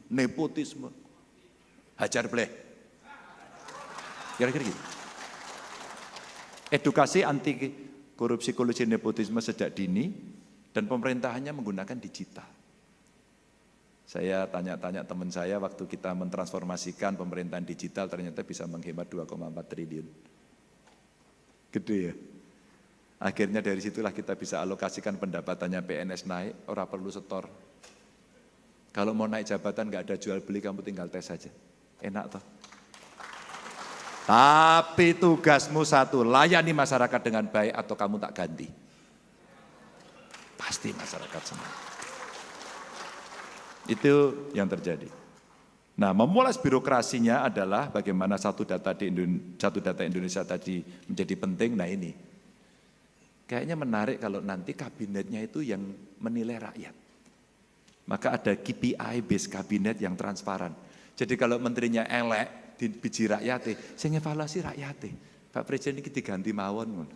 nepotisme. Hajar bleh. Kira-kira gitu. Edukasi anti korupsi, kolusi, nepotisme sejak dini, dan pemerintahannya menggunakan digital. Saya tanya-tanya teman saya waktu kita mentransformasikan pemerintahan digital ternyata bisa menghemat 2,4 triliun. Gede ya. Akhirnya dari situlah kita bisa alokasikan pendapatannya PNS naik, orang perlu setor. Kalau mau naik jabatan nggak ada jual beli, kamu tinggal tes saja. Enak toh. Tapi tugasmu satu, layani masyarakat dengan baik atau kamu tak ganti. Pasti masyarakat senang. Itu yang terjadi. Nah, memulas birokrasinya adalah bagaimana satu data Indonesia tadi menjadi penting. Nah ini, kayaknya menarik kalau nanti kabinetnya itu yang menilai rakyat. Maka ada KPI based kabinet yang transparan. Jadi kalau menterinya elek, di biji rakyate, saya ngevaluasi rakyate. Pak Presiden ini diganti mawon.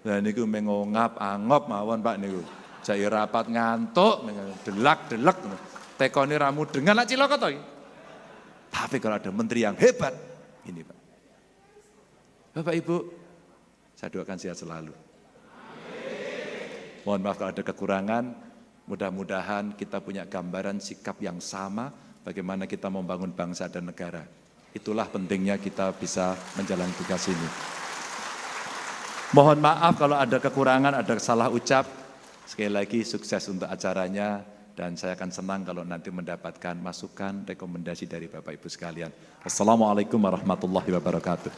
Nah ini mengongap, angop mawon Pak niku. Jai rapat ngantuk, delak, tekoni ramu dengan lak cilaka toh. Tapi kalau ada menteri yang hebat, ini Pak. Bapak Ibu, saya doakan sehat selalu. Mohon maaf kalau ada kekurangan, mudah-mudahan kita punya gambaran sikap yang sama, bagaimana kita membangun bangsa dan negara. Itulah pentingnya kita bisa menjalani tugas ini. Mohon maaf kalau ada kekurangan, ada salah ucap. Sekali lagi sukses untuk acaranya dan saya akan senang kalau nanti mendapatkan masukan, rekomendasi dari Bapak Ibu sekalian. Assalamualaikum warahmatullahi wabarakatuh.